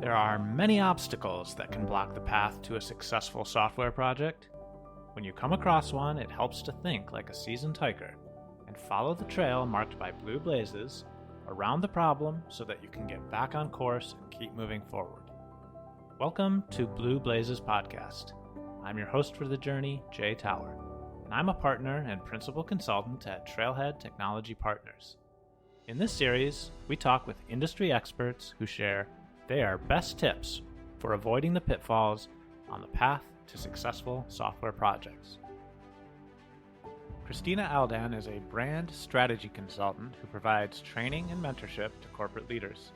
There are many obstacles that can block the path to a successful software project. When you come across one, it helps to think like a seasoned hiker and follow the trail marked by blue blazes around the problem so that you can get back on course and keep moving forward. Welcome to Blue Blazes Podcast. I'm your host for the journey, Jay Tower, and I'm a partner and principal consultant at Trailhead Technology Partners. In this series, we talk with industry experts who share their best tips for avoiding the pitfalls on the path to successful software projects. Christina Aldan is a brand strategy consultant who provides training and mentorship to corporate leaders.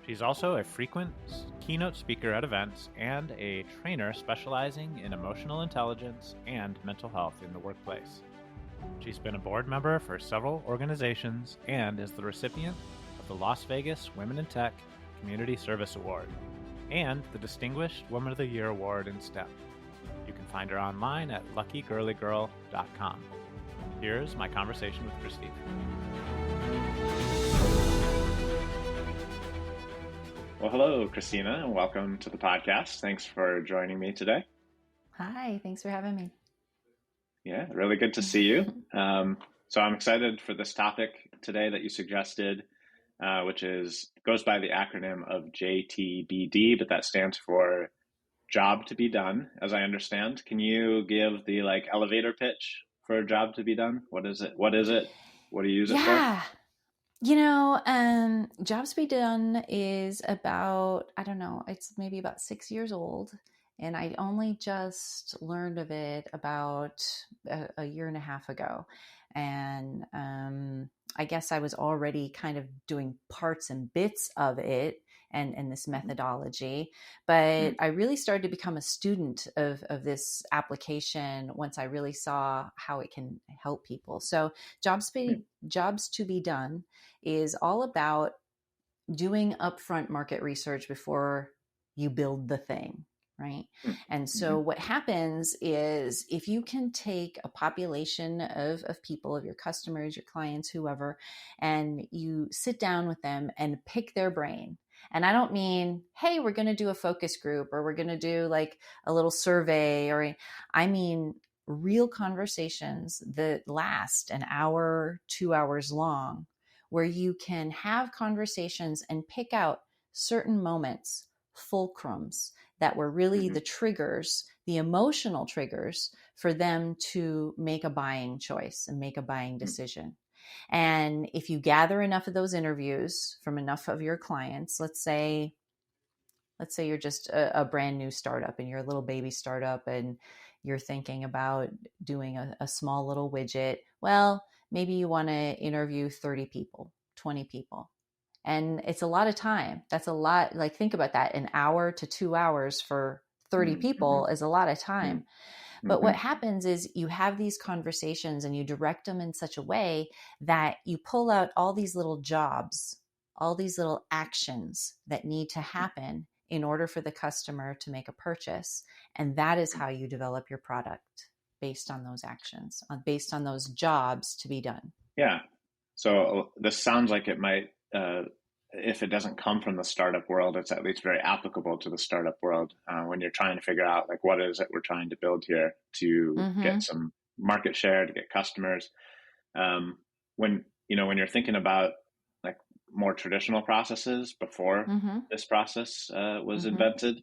She's also a frequent keynote speaker at events and a trainer specializing in emotional intelligence and mental health in the workplace. She's been a board member for several organizations and is the recipient of the Las Vegas Women in Tech Community Service Award and the Distinguished Woman of the Year Award in STEM. You can find her online at luckygirlygirl.com. Here's my conversation with Christine. Well, hello, Christina, and welcome to the podcast. Thanks for joining me today. Hi, thanks for having me. Yeah, really good to see you. So I'm excited for this topic today that you suggested, which goes by the acronym of JTBD, but that stands for Job to Be Done, as I understand. Can you give the elevator pitch for a job to be done? What is it? What do you use it for? Yeah. Jobs to Be Done is about, it's maybe about 6 years old. And I only just learned of it about a year and a half ago. And I guess I was already kind of doing parts and bits of it and this methodology. But I really started to become a student of this application once I really saw how it can help people. So Jobs to Be Done is all about doing upfront market research before you build the thing. Right. And so what happens is if you can take a population of people, of your customers, your clients, whoever, and you sit down with them and pick their brain. And I don't mean, hey, we're going to do a focus group or we're going to do like a little survey, I mean real conversations that last an hour, 2 hours long, where you can have conversations and pick out certain moments, fulcrums, that were really the triggers, the emotional triggers for them to make a buying choice and make a buying decision. And if you gather enough of those interviews from enough of your clients, let's say you're just a brand new startup and you're a little baby startup and you're thinking about doing a small little widget. Well, maybe you want to interview 30 people, 20 people. And it's a lot of time. That's a lot. Think about that. An hour to 2 hours for 30 people is a lot of time. But what happens is you have these conversations and you direct them in such a way that you pull out all these little jobs, all these little actions that need to happen in order for the customer to make a purchase. And that is how you develop your product based on those actions, based on those jobs to be done. Yeah. So this sounds like it might, if it doesn't come from the startup world, it's at least very applicable to the startup world when you're trying to figure out what is it we're trying to build here to get some market share, to get customers. When you're thinking about more traditional processes before this process was invented,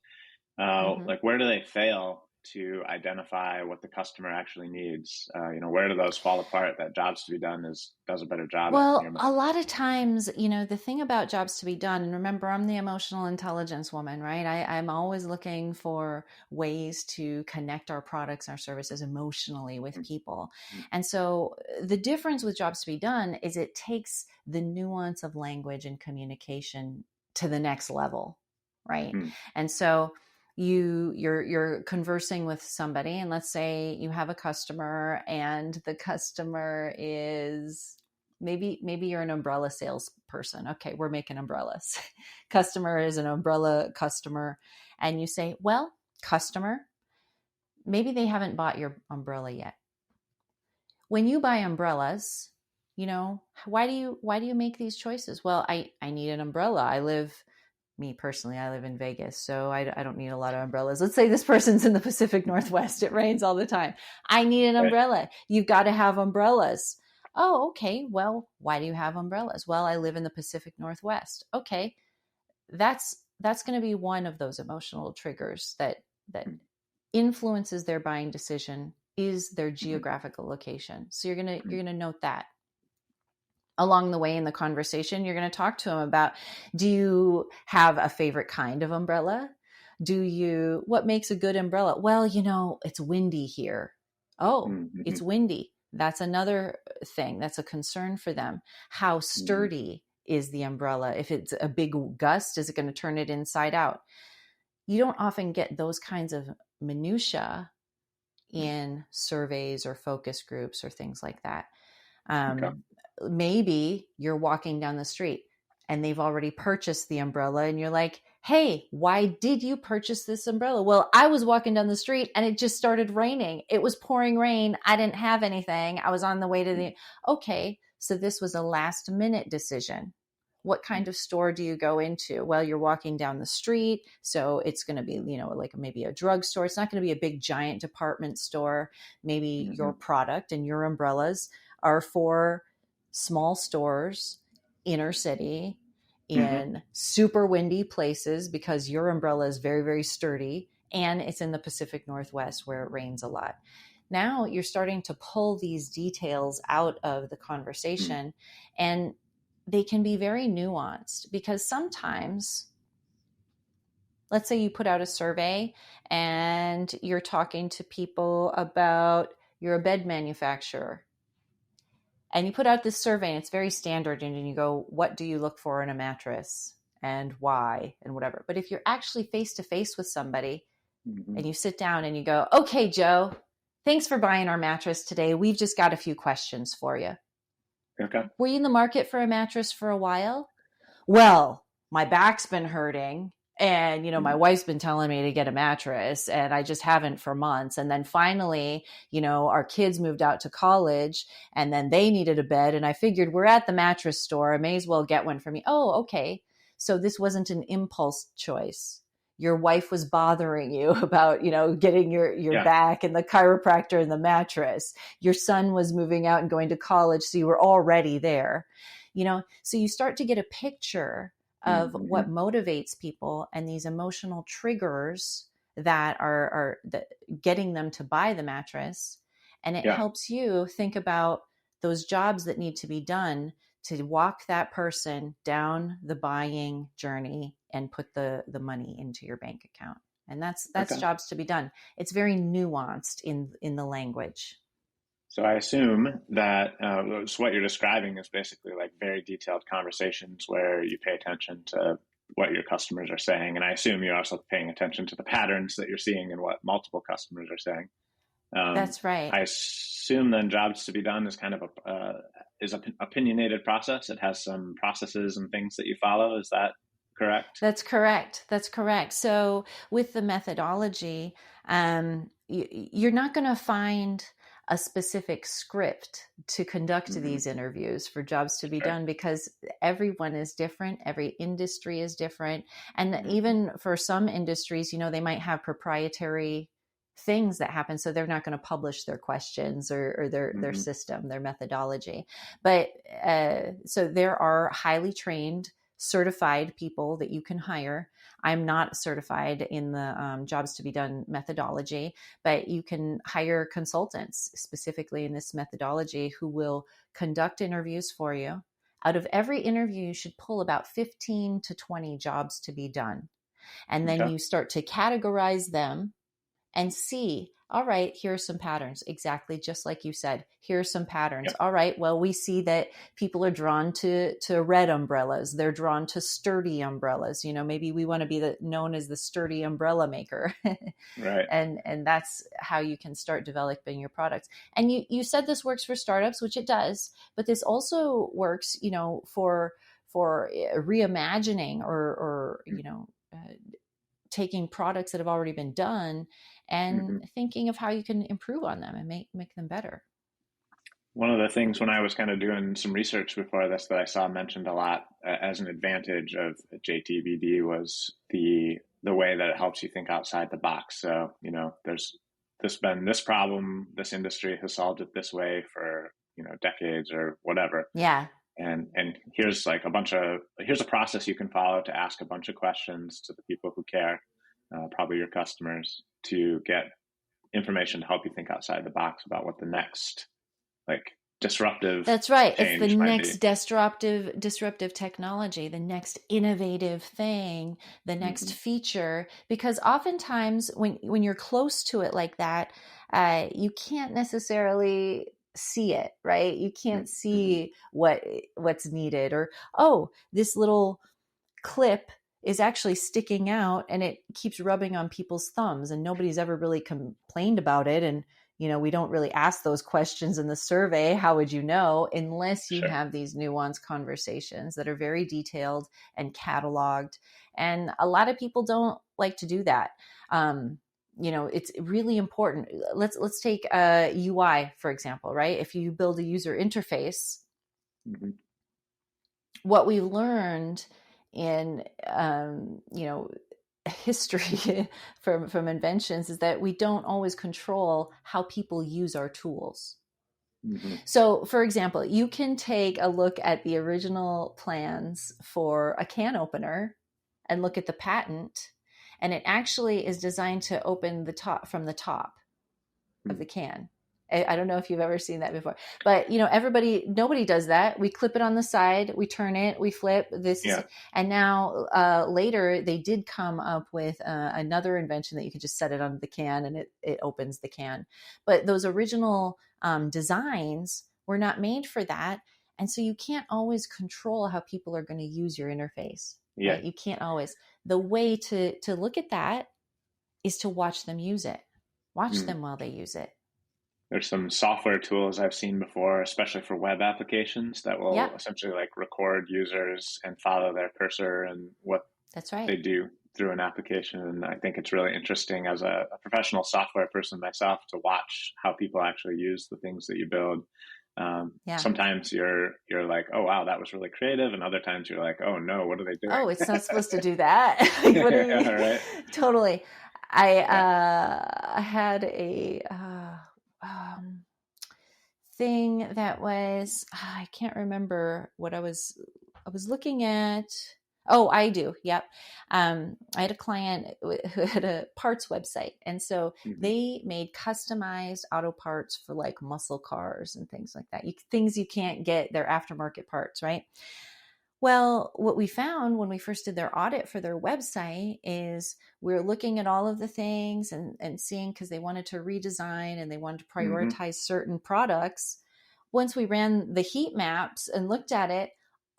where do they fail to identify what the customer actually needs? Where do those fall apart that Jobs to Be Done does a better job? Well, a lot of times, the thing about Jobs to Be Done, and remember, I'm the emotional intelligence woman, right? I'm always looking for ways to connect our products, our services emotionally with people. And so the difference with Jobs to Be Done is it takes the nuance of language and communication to the next level, right? And so you're conversing with somebody, and let's say you have a customer and the customer is maybe you're an umbrella salesperson. Okay, we're making umbrellas. Customer is an umbrella customer. And you say, well, customer, maybe they haven't bought your umbrella yet. When you buy umbrellas, why do you make these choices? Well, I need an umbrella. I live me personally, I live in Vegas, so I don't need a lot of umbrellas. Let's say this person's in the Pacific Northwest. It rains all the time. I need an Right. umbrella. You've got to have umbrellas. Oh, okay. Well, why do you have umbrellas? Well, I live in the Pacific Northwest. Okay. That's going to be one of those emotional triggers that influences their buying decision is their geographical location. So you're going to note that. Along the way in the conversation, you're going to talk to them about, do you have a favorite kind of umbrella? What makes a good umbrella? Well, it's windy here. Oh, it's windy. That's another thing. That's a concern for them. How sturdy is the umbrella? If it's a big gust, is it going to turn it inside out? You don't often get those kinds of minutia in surveys or focus groups or things like that. Maybe you're walking down the street and they've already purchased the umbrella and you're like, hey, why did you purchase this umbrella? Well, I was walking down the street and it just started raining. It was pouring rain. I didn't have anything. I was on the way to okay. So this was a last minute decision. What kind of store do you go into? Well, you're walking down the street. So it's going to be, like maybe a drugstore. It's not going to be a big giant department store. Maybe your product and your umbrellas are for small stores, inner city, in super windy places because your umbrella is very, very sturdy, and it's in the Pacific Northwest where it rains a lot. Now you're starting to pull these details out of the conversation, and they can be very nuanced because sometimes, let's say you put out a survey and you're talking to people about, you're a bed manufacturer. And you put out this survey and it's very standard, and you go, what do you look for in a mattress and why and whatever. But if you're actually face to face with somebody and you sit down and you go, okay, Joe, thanks for buying our mattress today. We've just got a few questions for you. Okay. Were you in the market for a mattress for a while? Well, my back's been hurting. And, my wife's been telling me to get a mattress and I just haven't for months. And then finally, our kids moved out to college and then they needed a bed. And I figured, we're at the mattress store. I may as well get one for me. Oh, okay. So this wasn't an impulse choice. Your wife was bothering you about, getting your back and the chiropractor and the mattress. Your son was moving out and going to college. So you were already there, so you start to get a picture of what motivates people and these emotional triggers that are getting them to buy the mattress. And it helps you think about those jobs that need to be done to walk that person down the buying journey and put the money into your bank account. And that's jobs to be done. It's very nuanced in the language. So I assume that so what you're describing is basically like very detailed conversations where you pay attention to what your customers are saying. And I assume you're also paying attention to the patterns that you're seeing and what multiple customers are saying. That's right. I assume then jobs to be done is kind of an opinionated process. It has some processes and things that you follow. Is that correct? That's correct. So with the methodology, you're not going to find a specific script to conduct these interviews for jobs to be done because everyone is different. Every industry is different. And even for some industries, they might have proprietary things that happen. So they're not going to publish their questions or their system, their methodology. But so there are highly trained, certified people that you can hire. I'm not certified in the jobs to be done methodology, but you can hire consultants specifically in this methodology who will conduct interviews for you. Out of every interview, you should pull about 15 to 20 jobs to be done. And then you start to categorize them and see, all right, here are some patterns. Exactly. Just like you said, here are some patterns. Yep. All right. Well, we see that people are drawn to red umbrellas. They're drawn to sturdy umbrellas. Maybe we want to be known as the sturdy umbrella maker. Right. And that's how you can start developing your products. And you said this works for startups, which it does, but this also works, for reimagining or taking products that have already been done and thinking of how you can improve on them and make them better. One of the things when I was kind of doing some research before this that I saw mentioned a lot as an advantage of JTBD was the way that it helps you think outside the box. So, there's been this problem, this industry has solved it this way for, decades or whatever. Yeah. And here's like here's a process you can follow to ask a bunch of questions to the people who care, probably your customers, to get information to help you think outside the box about what the next like disruptive That's right. It's the change might next be. disruptive technology, the next innovative thing, the next Hmm. feature. Because oftentimes, when you're close to it like that, you can't necessarily see it, right? You can't Hmm. see what's needed, or this little clip is actually sticking out and it keeps rubbing on people's thumbs, and nobody's ever really complained about it. And we don't really ask those questions in the survey. How would you know, unless you Sure. have these nuanced conversations that are very detailed and cataloged? And a lot of people don't like to do that. It's really important. Let's take UI, for example, right? If you build a user interface, Hmm. what we learned in history from inventions is that we don't always control how people use our tools. Hmm. So, for example, you can take a look at the original plans for a can opener and look at the patent, and it actually is designed to open the top from the top of the can. I don't know if you've ever seen that before, but nobody does that. We clip it on the side, we turn it, we flip. Yeah. And now later they did come up with another invention that you can just set it on the can and it opens the can. But those original designs were not made for that, and so you can't always control how people are going to use your interface, Yeah. right? You can't always. The way to look at that is to watch them use it. Watch Mm. them while they use it. There's some software tools I've seen before, especially for web applications, that will Yep, essentially like record users and follow their cursor and what that's right. they do through an application. And I think it's really interesting as a professional software person myself to watch how people actually use the things that you build. Yeah. Sometimes you're like, oh wow, that was really creative, and other times you're like, oh no, what are they Oh, doing? it's not supposed to do that. Like, what are Yeah, you? right. Totally. I Yeah. had a thing that was I can't remember what I was looking at. Oh, I do. Yep. I had a client who had a parts website, and so Hmm. they made customized auto parts for like muscle cars and things like that. Things you can't get, their aftermarket parts, right? Well, what we found when we first did their audit for their website is we are looking at all of the things and seeing, because they wanted to redesign and they wanted to Hmm. prioritize certain products. Once we ran the heat maps and looked at it,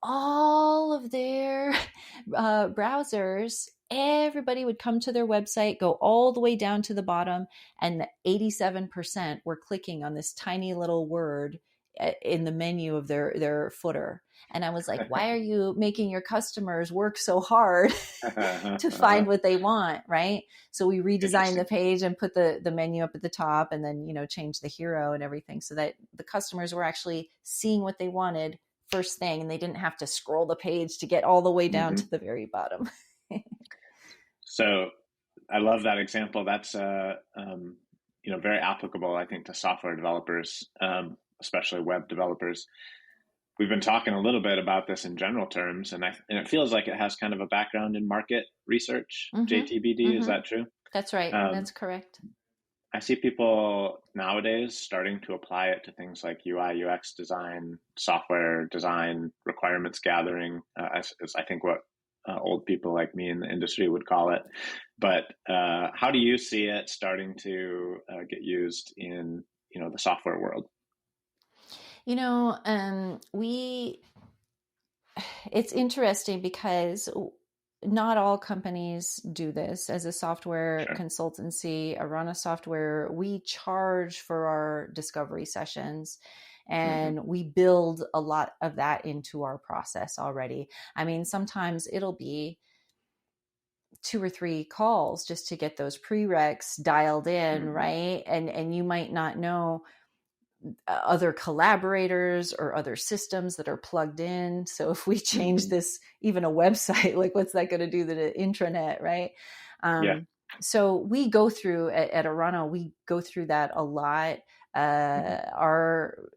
all of their browsers, everybody would come to their website, go all the way down to the bottom, and 87% were clicking on this tiny little word in the menu of their footer. And I was like, why are you making your customers work so hard to find what they want, right? So we redesigned the Interesting. page and put the menu up at the top, and then changed the hero and everything, so that the customers were actually seeing what they wanted first thing, and they didn't have to scroll the page to get all the way down Hmm. to the very bottom. So I love that example. That's very applicable, I think, to software developers, especially web developers. We've been talking a little bit about this in general terms, and it feels like it has kind of a background in market research. Mm-hmm. JTBD, is Mm-hmm. that true? That's right. Um, That's correct. I see people nowadays starting to apply it to things like UI, UX design, software design, requirements gathering, as I think what old people like me in the industry would call it. But how do you see it starting to get used in the software world? We it's interesting because not all companies do this. As a software Sure. consultancy, Arana Software, we charge for our discovery sessions, Hmm. and we build a lot of that into our process already. I mean, sometimes it'll be 2 or 3 calls just to get those prereqs dialed in, Hmm. right? And you might not know other collaborators or other systems that are plugged in. So if we change this, even a website, like what's that going to do to the intranet, right? Yeah. So we go through at Arano, we go through that a lot. Our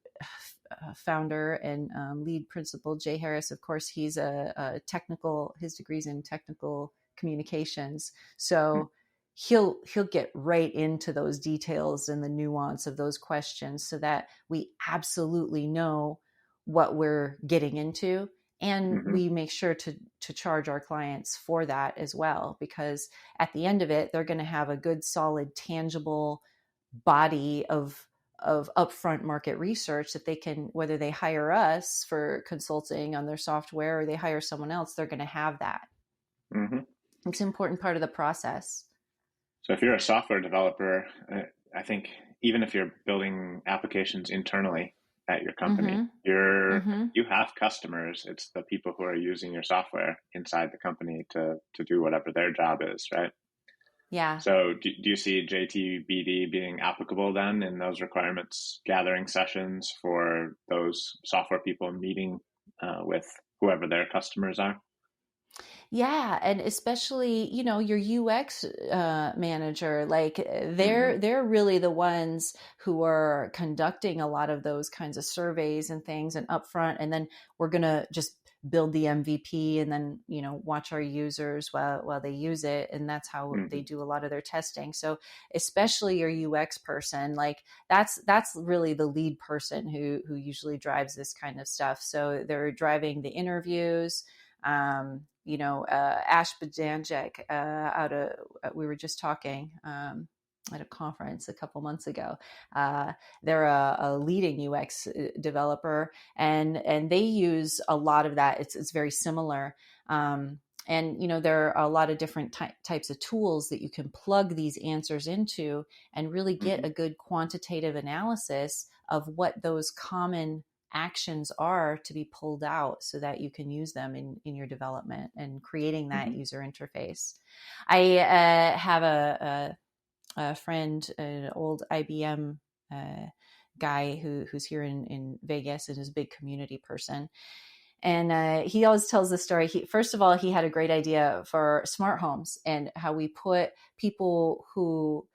founder and lead principal, Jay Harris, of course, he's a technical, his degree's in technical communications. So he'll get right into those details and the nuance of those questions so that we absolutely know what we're getting into. And we make sure to charge our clients for that as well, because at the end of it, they're going to have a good, solid, tangible body of upfront market research that they can, whether they hire us for consulting on their software or they hire someone else, they're going to have that. It's an important part of the process. So if you're a software developer, I think even if you're building applications internally at your company, you have customers. It's the people who are using your software inside the company to do whatever their job is, right? Yeah. So do you see JTBD being applicable then in those requirements gathering sessions for those software people meeting with whoever their customers are? Yeah, and especially, your UX manager, like they're really the ones who are conducting a lot of those kinds of surveys and things and upfront, and then we're gonna just build the MVP and then watch our users while they use it, and that's how they do a lot of their testing. So especially your UX person, like that's really the lead person who usually drives this kind of stuff. So they're driving the interviews. Ash Bajanjek we were just talking at a conference a couple months ago. They're a leading UX developer, and they use a lot of that. It's very similar. And there are a lot of different types of tools that you can plug these answers into and really get a good quantitative analysis of what those common actions are to be pulled out so that you can use them in your development and creating that user interface. I have a friend, an old IBM guy who's here in Vegas and is a big community person. And he always tells the story. First of all, he had a great idea for smart homes and how we put people who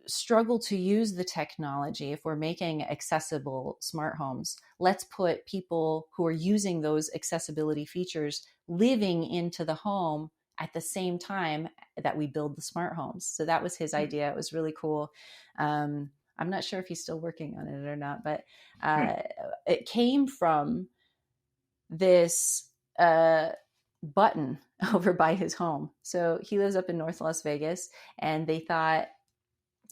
struggle to use the technology. If we're making accessible smart homes, let's put people who are using those accessibility features living into the home at the same time that we build the smart homes. So that was his idea. It was really cool. I'm not sure if he's still working on it or not, but it came from this button over by his home. So he lives up in North Las Vegas, and they thought,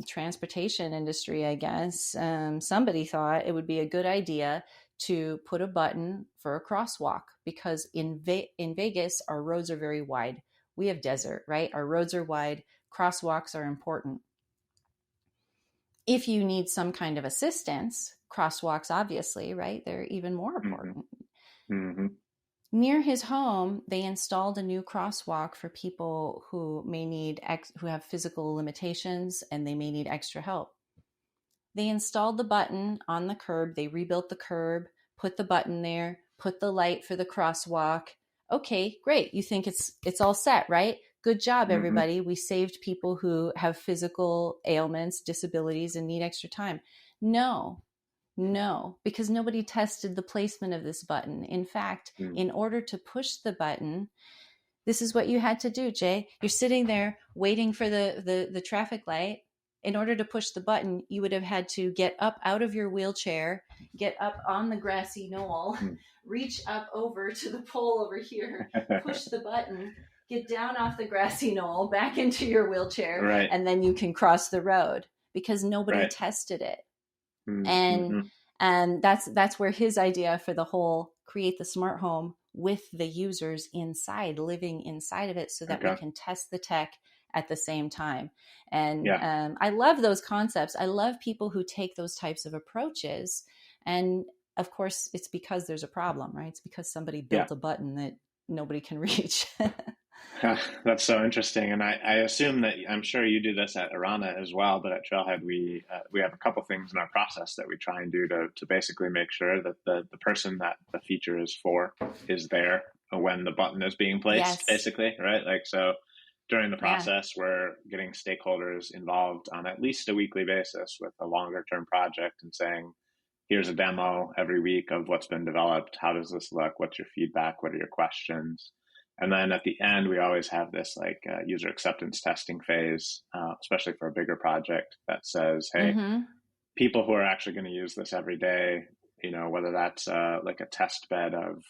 transportation industry, I guess, somebody thought it would be a good idea to put a button for a crosswalk, because in Vegas, our roads are very wide. We have desert, right? Our roads are wide. Crosswalks are important. If you need some kind of assistance, crosswalks, obviously, right? They're even more important. Near his home, they installed a new crosswalk for people who may need who have physical limitations and they may need extra help. They installed the button on the curb. They rebuilt the curb, put the button there, put the light for the crosswalk. Okay, great. You think it's all set, right? Good job, everybody. We saved people who have physical ailments, disabilities, and need extra time. No, because nobody tested the placement of this button. In fact, in order to push the button, this is what you had to do, Jay. You're sitting there waiting for the traffic light. In order to push the button, you would have had to get up out of your wheelchair, get up on the grassy knoll, reach up over to the pole over here, push the button, get down off the grassy knoll, back into your wheelchair, right. And then you can cross the road, because nobody tested it. And that's where his idea for the whole create the smart home with the users inside, living inside of it, so that we can test the tech at the same time. And I love those concepts. I love people who take those types of approaches. And of course, it's because there's a problem, right? It's because somebody built a button that nobody can reach. That's so interesting, and I assume that I'm sure you do this at Arana as well. But at Trailhead, we have a couple things in our process that we try and do to basically make sure that the person that the feature is for is there when the button is being placed, Yes. basically, right? Like so, during the Yeah. process, we're getting stakeholders involved on at least a weekly basis with a longer term project and saying, here's a demo every week of what's been developed. How does this look? What's your feedback? What are your questions? And then at the end, we always have this like user acceptance testing phase, especially for a bigger project that says, hey, Mm-hmm. people who are actually going to use this every day, whether that's like a test bed of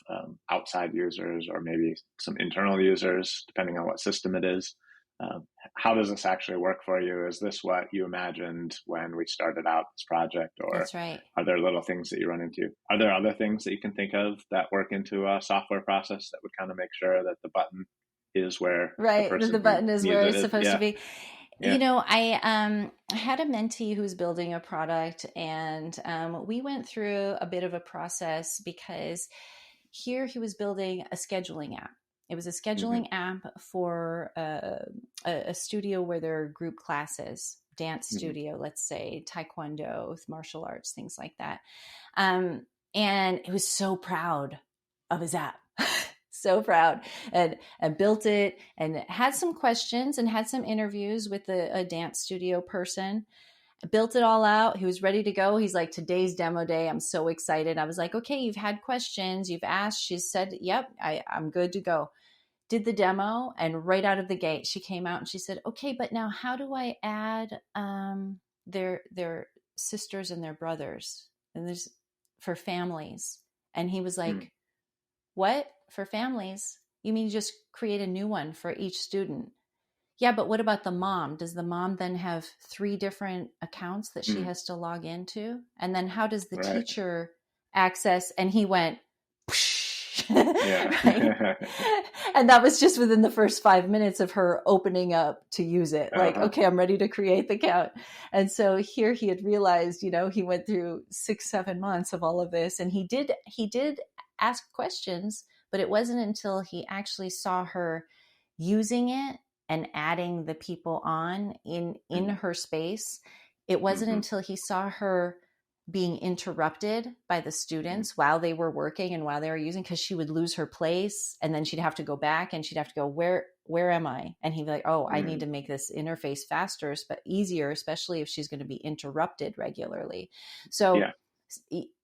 outside users or maybe some internal users, depending on what system it is. Um, how does this actually work for you? Is this what you imagined when we started out this project, or That's right. are there little things that you run into? Are there other things that you can think of that work into a software process that would kind of make sure that the button is where the Right. That person the who button is needs where it it's is? supposed to Yeah, be. yeah. I had a mentee who's building a product, and we went through a bit of a process because here he was building a scheduling app. It was a Mm-hmm, scheduling app for a studio where there are group classes, dance mm-hmm. studio, let's say, taekwondo, martial arts, things like that. Um, and he was so proud of his app. So proud, and built it, and had some questions and had some interviews with a dance studio person. Built it all out. He was ready to go. He's like, today's demo day. I'm so excited. I was like, okay, you've had questions, you've asked. She said, yep, I'm good to go. Did the demo, and right out of the gate she came out and she said, okay, but now how do I add their sisters and their brothers, and there's for families? And he was Mm. like, what? For families? You mean you just create a new one for each student? Yeah, but what about the mom? Does the mom then have three different accounts that she Mm. has to log into? And then how does the Right. teacher access? And he went, right? Yeah. And that was just within the first 5 minutes of her opening up to use it. Like, Uh-huh. okay, I'm ready to create the account. And so here he had realized, he went through 6, 7 months of all of this, and he did ask questions, but it wasn't until he actually saw her using it and adding the people on in Mm. her space. It wasn't Mm-hmm. until he saw her being interrupted by the Mm. students while they were working and while they were using, because she would lose her place and then she'd have to go back and she'd have to go, where am I? And he'd be like, oh, I need Mm. to make this interface faster but easier, especially if she's going to be interrupted regularly. So Yeah.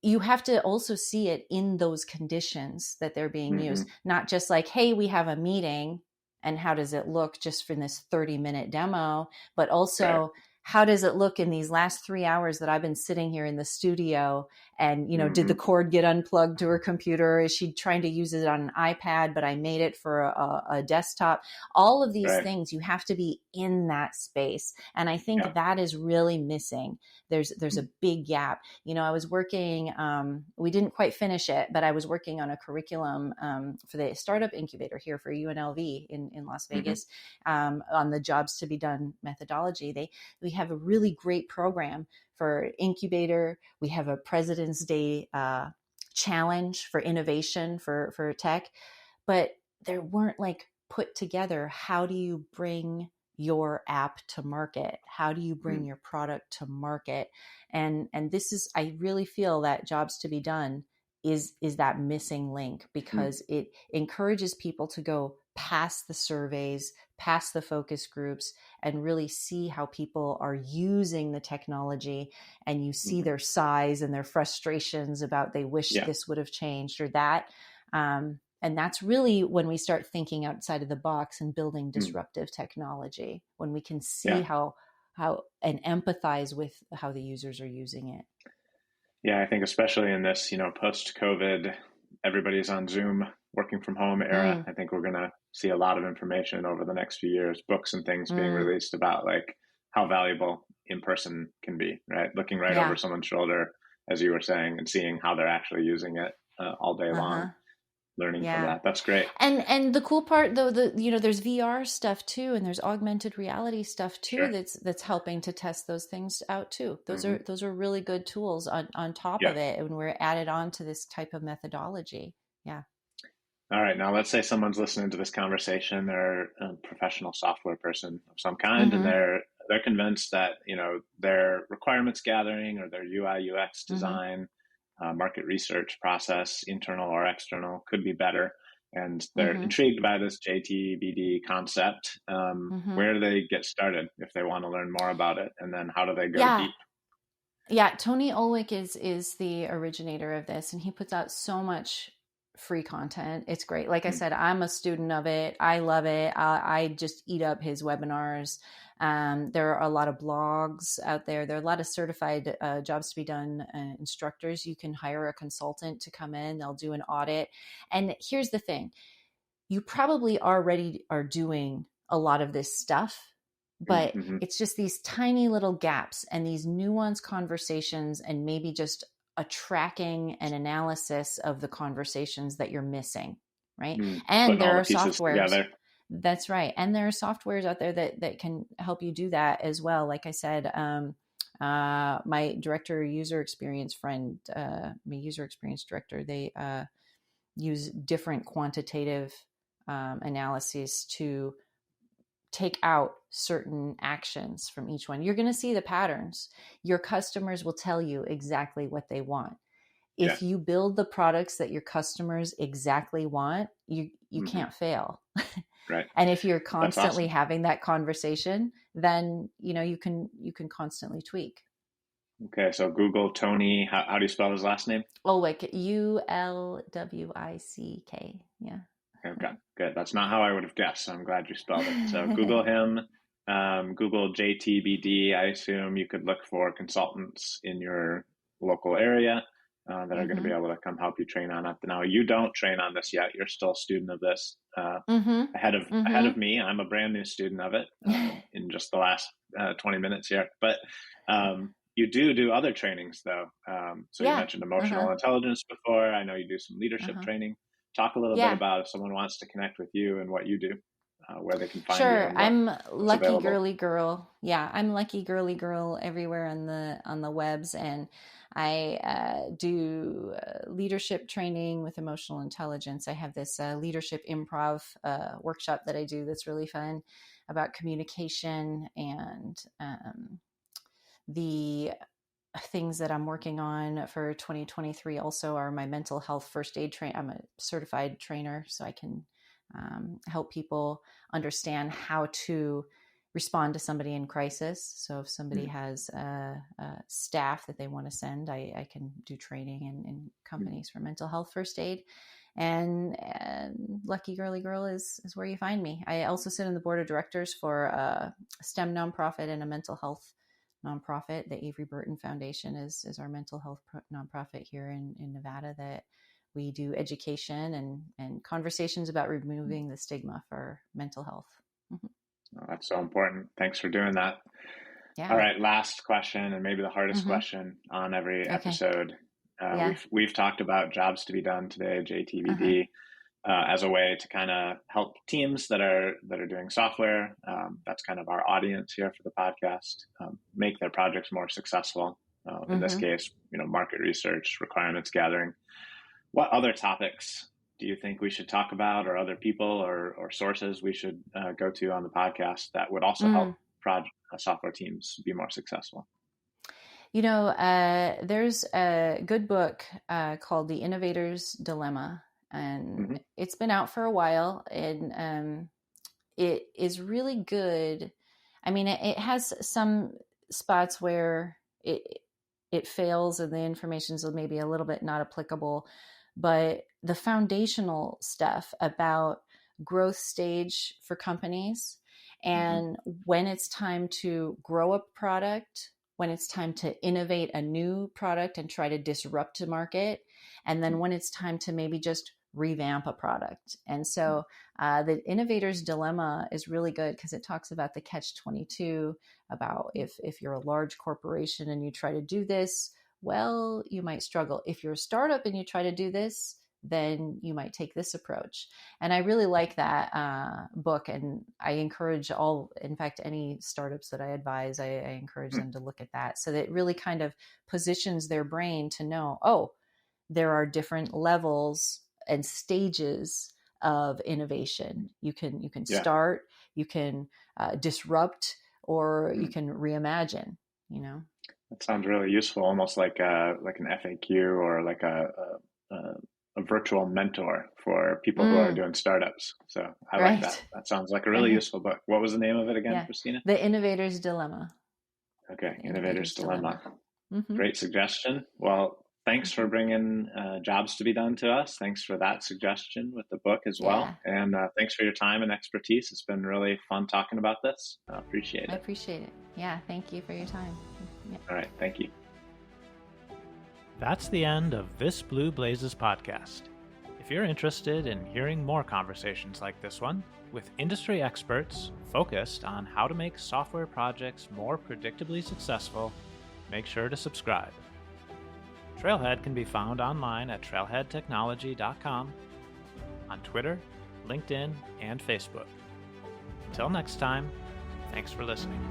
you have to also see it in those conditions that they're being Mm-hmm. used, not just like, hey, we have a meeting and how does it look just for this 30-minute demo, but Right. also how does it look in these last 3 hours that I've been sitting here in the studio? And, did the Mm-hmm. cord get unplugged to her computer? Is she trying to use it on an iPad, but I made it for a desktop? All of these Right. things, you have to be in that space. And I Yeah. think that is really missing. There's Mm. a big gap. I was working, we didn't quite finish it, but I was working on a curriculum for the startup incubator here for UNLV in Las Mm-hmm. Vegas, on the jobs to be done methodology. We have a really great program for incubator. We have a President's Day challenge for innovation for tech, but there weren't like put together, how do you bring your app to market? How do you bring Mm. your product to market? And this is, I really feel that jobs to be done is that missing link, Mm. because it encourages people to go past the surveys, past the focus groups, and really see how people are using the technology, and you see Mm-hmm. their sighs and their frustrations about they wish Yeah. this would have changed or that. And that's really when we start thinking outside of the box and building Mm. disruptive technology, when we can see Yeah. how and empathize with how the users are using it. Yeah. I think especially in this, post-COVID, everybody's on Zoom, working from home era. Mm, I think we're gonna see a lot of information over the next few years, books and things being mm, released about like how valuable in person can be, right? Looking right over yeah. someone's shoulder, as you were saying, and seeing how they're actually using it all day long, Uh-huh. learning from Yeah. that. That's great. And the cool part though, there's VR stuff too, and there's augmented reality stuff too, Sure. that's helping to test those things out too. Those Hmm. are really good tools on top Yeah. of it, and we're added on to this type of methodology. Yeah. All right. Now, let's say someone's listening to this conversation. They're a professional software person of some kind, and Mm-hmm. they're convinced that their requirements gathering or their UI UX Mm-hmm. design, market research process, internal or external, could be better, and they're Mm-hmm. intrigued by this JTBD concept. Mm-hmm. Where do they get started if they want to learn more about it, and then how do they go Yeah. deep? Yeah, Tony Olwick is the originator of this, and he puts out so much free content. It's great. Like I Mm, said, I'm a student of it. I love it. I just eat up his webinars. There are a lot of blogs out there. There are a lot of certified jobs to be done instructors. You can hire a consultant to come in. They'll do an audit. And here's the thing: you probably already are doing a lot of this stuff, but mm-hmm. it's just these tiny little gaps and these nuanced conversations, and maybe just a tracking and analysis of the conversations that you're missing, right? And Putting all there the are pieces softwares. together. That's right. And there are softwares out there that can help you do that as well. Like I said, my director user experience friend, my user experience director, they use different quantitative analyses to take out certain actions from each one. You're going to see the patterns. Your customers will tell you exactly what they want. Yeah. If you build the products that your customers exactly want, you Mm-hmm. can't fail. Right. And if you're That's constantly awesome. having that conversation, then you can constantly tweak. Okay, so Google Tony. How do you spell his last name? Ulwick, Ulwick. Yeah. Okay, good. That's not how I would have guessed, so I'm glad you spelled it. So Google him. Google JTBD. I assume you could look for consultants in your local area that are going to be Mm-hmm. able to come help you train on it. Now, you don't train on this yet. You're still a student of this. Mm-hmm. Ahead of me, I'm a brand new student of it in just the last 20 minutes here. But you do other trainings though. So you Yeah. mentioned Uh-huh. emotional intelligence before. I know you do some leadership Uh-huh. training. Talk a little bit Yeah. about if someone wants to connect with you and what you do, where they can find you Sure. and I'm what's lucky available. girly girl. Yeah, I'm lucky girly girl everywhere on the webs, and I do leadership training with emotional intelligence. I have this leadership improv workshop that I do that's really fun about communication, and the things that I'm working on for 2023 also are my mental health first aid train. I'm a certified trainer, so I can help people understand how to respond to somebody in crisis. So if somebody has staff that they want to send, I can do training in companies for mental health first aid. And Lucky Girly Girl is where you find me. I also sit on the board of directors for a STEM nonprofit and a mental health nonprofit. The Avery Burton Foundation is our mental health nonprofit here in Nevada, that we do education and conversations about removing the stigma for mental health. Mm-hmm. Oh, that's so important. Thanks for doing that. All Yeah. right, last question, and maybe the hardest Mm-hmm. question on every Okay. episode. Yeah. We've talked about jobs to be done today, Uh-huh. JTBD, as a way to kind of help teams that are doing software. That's kind of our audience here for the podcast. Make their projects more successful. In this Mm-hmm. case, market research, requirements gathering. What other topics do you think we should talk about, or other people or sources we should go to on the podcast that would also help software teams be more successful? There's a good book called The Innovator's Dilemma, and it's been out for a while, and it is really good. I mean, it has some spots where it fails and the information's maybe a little bit not applicable, but the foundational stuff about growth stage for companies, and when it's time to grow a product, when it's time to innovate a new product and try to disrupt the market, and then when it's time to maybe just revamp a product. And so the innovator's dilemma is really good because it talks about the catch-22, about if you're a large corporation and you try to do this, well, you might struggle. If you're a startup and you try to do this, then you might take this approach. And I really like that book. And I encourage in fact, any startups that I advise, I encourage them to look at that. So that it really kind of positions their brain to know, oh, there are different levels and stages of innovation. You can Yeah. start, you can disrupt, or you can reimagine, you know. That sounds really useful, almost like an FAQ or like a virtual mentor for people who are doing startups. So I like that. Right. That sounds like a really useful book. What was the name of it again, Yeah. Christina? The Innovator's Dilemma. Okay, The Innovator's Dilemma. Mm-hmm. Great suggestion. Well, thanks for bringing Jobs to be Done to us. Thanks for that suggestion with the book as well. Yeah. And thanks for your time and expertise. It's been really fun talking about this. I appreciate it. I appreciate it. Yeah, thank you for your time. Yeah. All right, thank you. That's the end of this Blue Blazes podcast. If you're interested in hearing more conversations like this one, with industry experts focused on how to make software projects more predictably successful, make sure to subscribe. Trailhead can be found online at trailheadtechnology.com, on Twitter, LinkedIn, and Facebook. Until next time, thanks for listening.